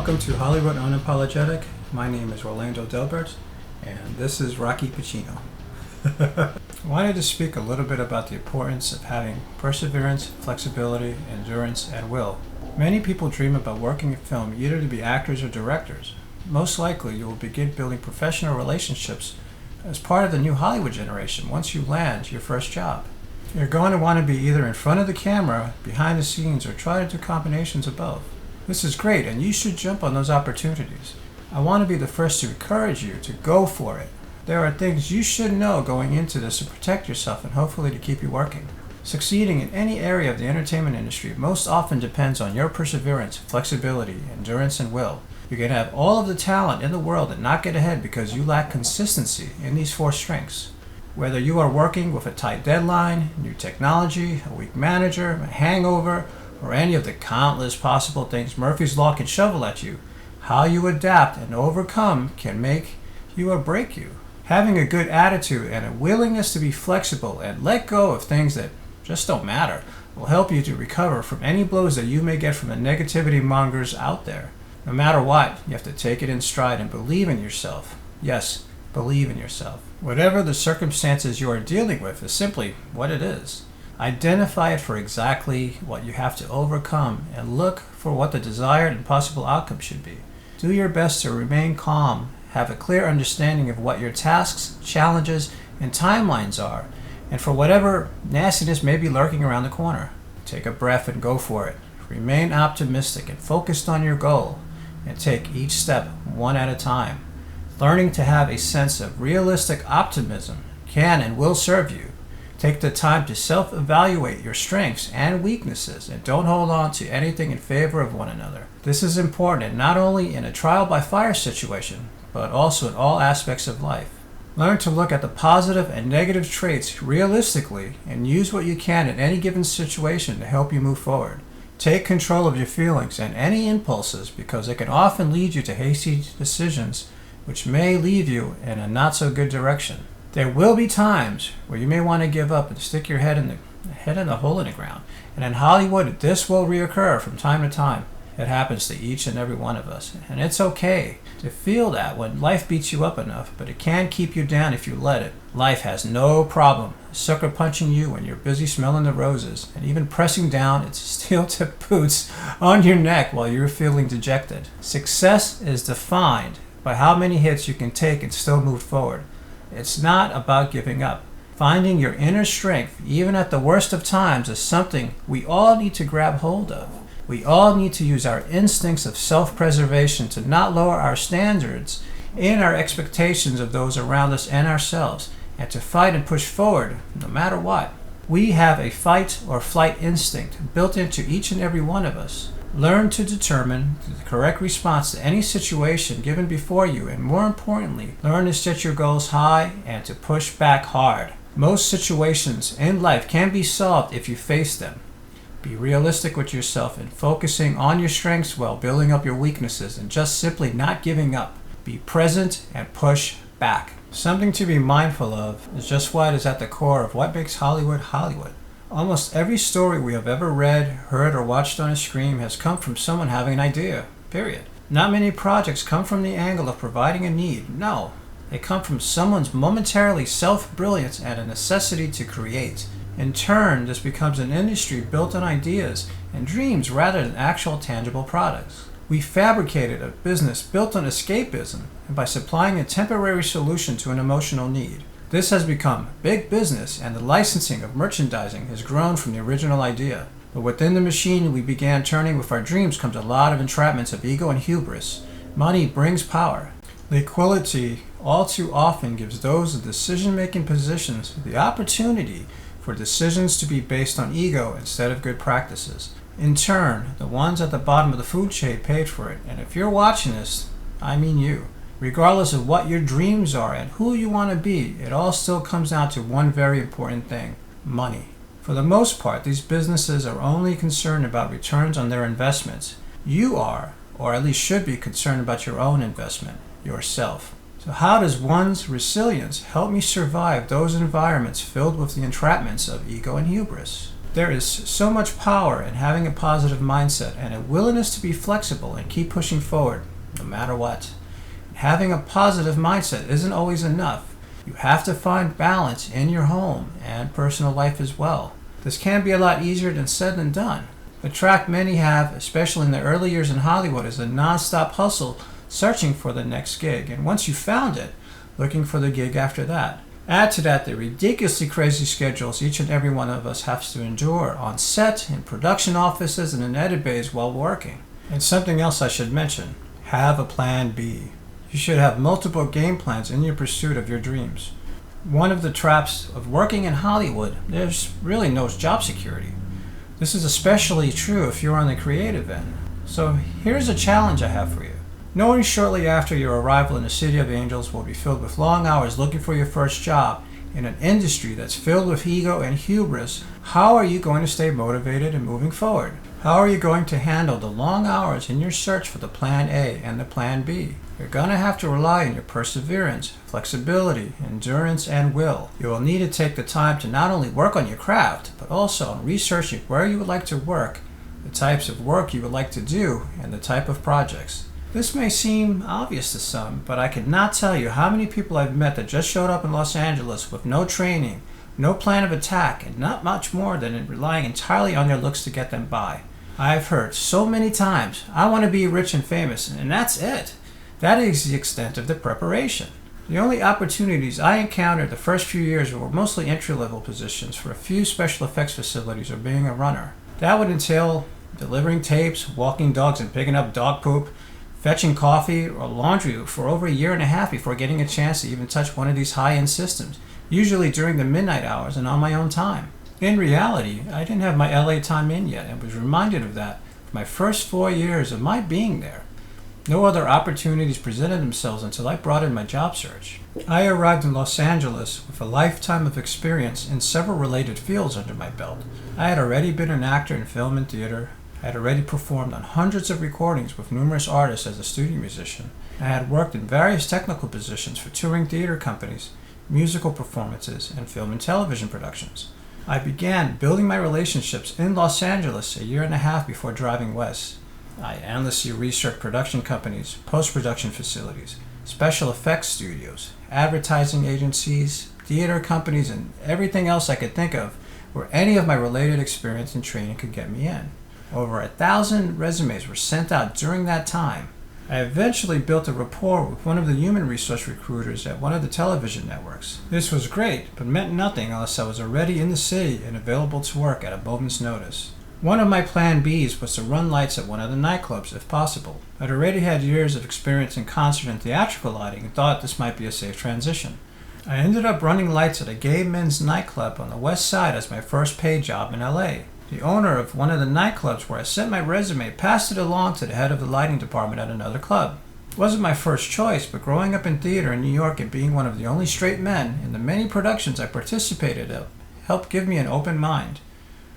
Welcome to Hollywood Unapologetic. My name is Orlando Delbert, and this is Rocky Pacino. I wanted to speak a little bit about the importance of having perseverance, flexibility, endurance, and will. Many people dream about working in film either to be actors or directors. Most likely, you will begin building professional relationships as part of the new Hollywood generation once you land your first job. You're going to want to be either in front of the camera, behind the scenes, or try to do combinations of both. This is great, and you should jump on those opportunities. I want to be the first to encourage you to go for it. There are things you should know going into this to protect yourself and hopefully to keep you working. Succeeding in any area of the entertainment industry most often depends on your perseverance, flexibility, endurance, and will. You can have all of the talent in the world and not get ahead because you lack consistency in these four strengths. Whether you are working with a tight deadline, new technology, a weak manager, a hangover, or any of the countless possible things Murphy's Law can shovel at you, how you adapt and overcome can make you or break you. Having a good attitude and a willingness to be flexible and let go of things that just don't matter will help you to recover from any blows that you may get from the negativity mongers out there. No matter what, you have to take it in stride and believe in yourself. Yes, believe in yourself. Whatever the circumstances you are dealing with is simply what it is. Identify it for exactly what you have to overcome and look for what the desired and possible outcome should be. Do your best to remain calm, have a clear understanding of what your tasks, challenges, and timelines are, and for whatever nastiness may be lurking around the corner. Take a breath and go for it. Remain optimistic and focused on your goal, and take each step one at a time. Learning to have a sense of realistic optimism can and will serve you. Take the time to self-evaluate your strengths and weaknesses and don't hold on to anything in favor of one another. This is important not only in a trial-by-fire situation, but also in all aspects of life. Learn to look at the positive and negative traits realistically and use what you can in any given situation to help you move forward. Take control of your feelings and any impulses because they can often lead you to hasty decisions which may leave you in a not-so-good direction. There will be times where you may want to give up and stick your head in the hole in the ground. And in Hollywood, this will reoccur from time to time. It happens to each and every one of us. And it's okay to feel that when life beats you up enough, but it can keep you down if you let it. Life has no problem sucker punching you when you're busy smelling the roses and even pressing down its steel-tipped boots on your neck while you're feeling dejected. Success is defined by how many hits you can take and still move forward. It's not about giving up. Finding your inner strength, even at the worst of times, is something we all need to grab hold of. We all need to use our instincts of self-preservation to not lower our standards in our expectations of those around us and ourselves, and to fight and push forward no matter what. We have a fight or flight instinct built into each and every one of us. Learn to determine the correct response to any situation given before you, and more importantly, learn to set your goals high and to push back hard. Most situations in life can be solved if you face them. Be realistic with yourself and focusing on your strengths while building up your weaknesses and just simply not giving up. Be present and push back. Something to be mindful of is just what is at the core of what makes Hollywood Hollywood. Almost every story we have ever read, heard, or watched on a screen has come from someone having an idea, period. Not many projects come from the angle of providing a need, no. They come from someone's momentarily self-brilliance and a necessity to create. In turn, this becomes an industry built on ideas and dreams rather than actual tangible products. We fabricated a business built on escapism and by supplying a temporary solution to an emotional need. This has become big business, and the licensing of merchandising has grown from the original idea. But within the machine we began turning with our dreams comes a lot of entrapments of ego and hubris. Money brings power. Liquidity all too often gives those in decision-making positions the opportunity for decisions to be based on ego instead of good practices. In turn, the ones at the bottom of the food chain paid for it, and if you're watching this, I mean you. Regardless of what your dreams are and who you want to be, it all still comes down to one very important thing: money. For the most part, these businesses are only concerned about returns on their investments. You are, or at least should be, concerned about your own investment, yourself. So how does one's resilience help me survive those environments filled with the entrapments of ego and hubris? There is so much power in having a positive mindset and a willingness to be flexible and keep pushing forward, no matter what. Having a positive mindset isn't always enough. You have to find balance in your home and personal life as well. This can be a lot easier than said than done. The track many have, especially in the early years in Hollywood, is a non-stop hustle searching for the next gig, and once you found it, looking for the gig after that. Add to that the ridiculously crazy schedules each and every one of us has to endure on set, in production offices, and in edit bays while working. And something else I should mention, have a plan B. You should have multiple game plans in your pursuit of your dreams. One of the traps of working in Hollywood, there's really no job security. This is especially true if you're on the creative end. So here's a challenge I have for you. Knowing shortly after your arrival in the City of Angels will be filled with long hours looking for your first job in an industry that's filled with ego and hubris, how are you going to stay motivated and moving forward? How are you going to handle the long hours in your search for the plan A and the plan B? You're going to have to rely on your perseverance, flexibility, endurance, and will. You will need to take the time to not only work on your craft, but also on researching where you would like to work, the types of work you would like to do, and the type of projects. This may seem obvious to some, but I cannot tell you how many people I've met that just showed up in Los Angeles with no training, no plan of attack, and not much more than relying entirely on their looks to get them by. I've heard so many times, I want to be rich and famous, and that's it. That is the extent of the preparation. The only opportunities I encountered the first few years were mostly entry-level positions for a few special effects facilities or being a runner. That would entail delivering tapes, walking dogs and picking up dog poop, fetching coffee or laundry for over a year and a half before getting a chance to even touch one of these high-end systems, usually during the midnight hours and on my own time. In reality, I didn't have my LA time in yet and was reminded of that for my first 4 years of my being there. No other opportunities presented themselves until I brought in my job search. I arrived in Los Angeles with a lifetime of experience in several related fields under my belt. I had already been an actor in film and theater. I had already performed on hundreds of recordings with numerous artists as a studio musician. I had worked in various technical positions for touring theater companies, musical performances, and film and television productions. I began building my relationships in Los Angeles a year and a half before driving west. I endlessly researched production companies, post-production facilities, special effects studios, advertising agencies, theater companies, and everything else I could think of where any of my related experience and training could get me in. Over 1,000 resumes were sent out during that time. I eventually built a rapport with one of the human resource recruiters at one of the television networks. This was great, but meant nothing unless I was already in the city and available to work at a moment's notice. One of my plan Bs was to run lights at one of the nightclubs if possible. I'd already had years of experience in concert and theatrical lighting and thought this might be a safe transition. I ended up running lights at a gay men's nightclub on the west side as my first paid job in LA. The owner of one of the nightclubs where I sent my resume passed it along to the head of the lighting department at another club. It wasn't my first choice, but growing up in theater in New York and being one of the only straight men in the many productions I participated in helped give me an open mind.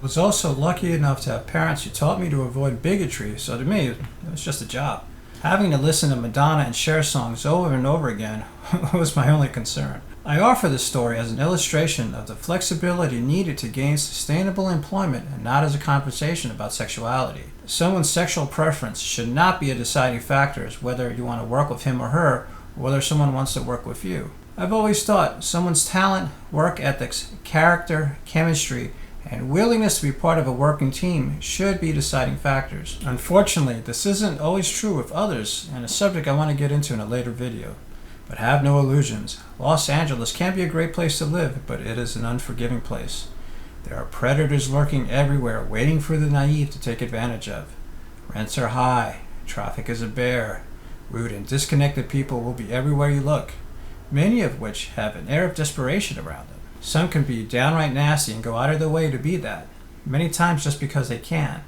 I was also lucky enough to have parents who taught me to avoid bigotry, so to me, it was just a job. Having to listen to Madonna and Cher songs over and over again was my only concern. I offer this story as an illustration of the flexibility needed to gain sustainable employment and not as a conversation about sexuality. Someone's sexual preference should not be a deciding factor as whether you want to work with him or her, or whether someone wants to work with you. I've always thought someone's talent, work ethics, character, chemistry, and willingness to be part of a working team should be deciding factors. Unfortunately, this isn't always true with others, and a subject I want to get into in a later video. But have no illusions. Los Angeles can be a great place to live, but it is an unforgiving place. There are predators lurking everywhere, waiting for the naive to take advantage of. Rents are high, traffic is a bear, rude and disconnected people will be everywhere you look, many of which have an air of desperation around them. Some can be downright nasty and go out of their way to be that, many times just because they can.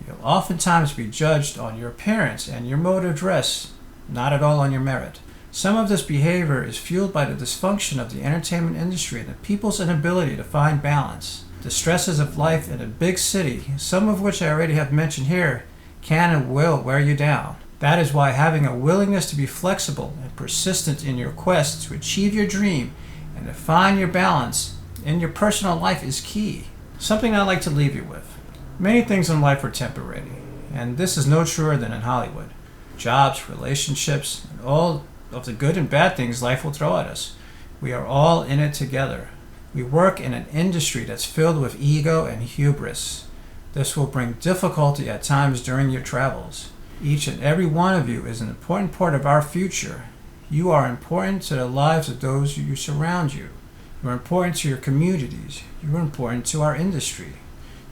You'll oftentimes be judged on your appearance and your mode of dress, not at all on your merit. Some of this behavior is fueled by the dysfunction of the entertainment industry and the people's inability to find balance. The stresses of life in a big city, some of which I already have mentioned here, can and will wear you down. That is why having a willingness to be flexible and persistent in your quest to achieve your dream and to find your balance in your personal life is key. Something I'd like to leave you with. Many things in life are temporary, and this is no truer than in Hollywood. Jobs, relationships, and all of the good and bad things life will throw at us. We are all in it together. We work in an industry that's filled with ego and hubris. This will bring difficulty at times during your travels. Each and every one of you is an important part of our future. You are important to the lives of those who surround you. You are important to your communities. You are important to our industry.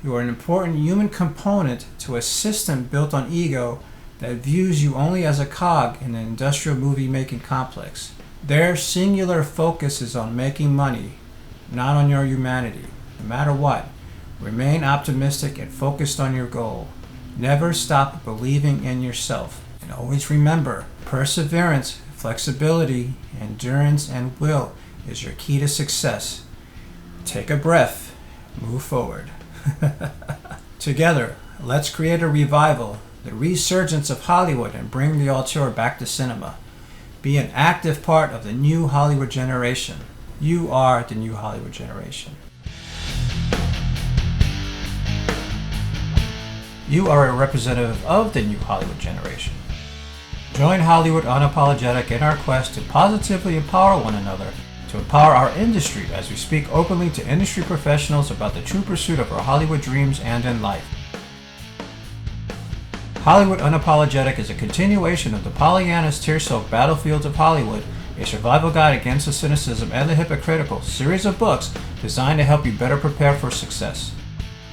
You are an important human component to a system built on ego that views you only as a cog in an industrial movie-making complex. Their singular focus is on making money, not on your humanity. No matter what, remain optimistic and focused on your goal. Never stop believing in yourself. And always remember, perseverance, flexibility, endurance, and will is your key to success. Take a breath. Move forward. Together, let's create a revival, the resurgence of Hollywood, and bring the auteur back to cinema. Be an active part of the new Hollywood generation. You are the new Hollywood generation. You are a representative of the new Hollywood generation. Join Hollywood Unapologetic in our quest to positively empower one another, to empower our industry as we speak openly to industry professionals about the true pursuit of our Hollywood dreams and in life. Hollywood Unapologetic is a continuation of the Pollyanna's tear-soaked Battlefields of Hollywood, a survival guide against the cynicism and the hypocritical series of books designed to help you better prepare for success.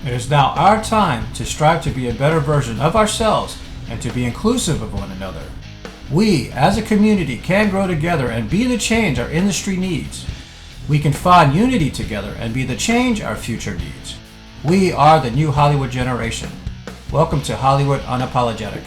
It is now our time to strive to be a better version of ourselves and to be inclusive of one another. We, as a community, can grow together and be the change our industry needs. We can find unity together and be the change our future needs. We are the new Hollywood generation. Welcome to Hollywood Unapologetic.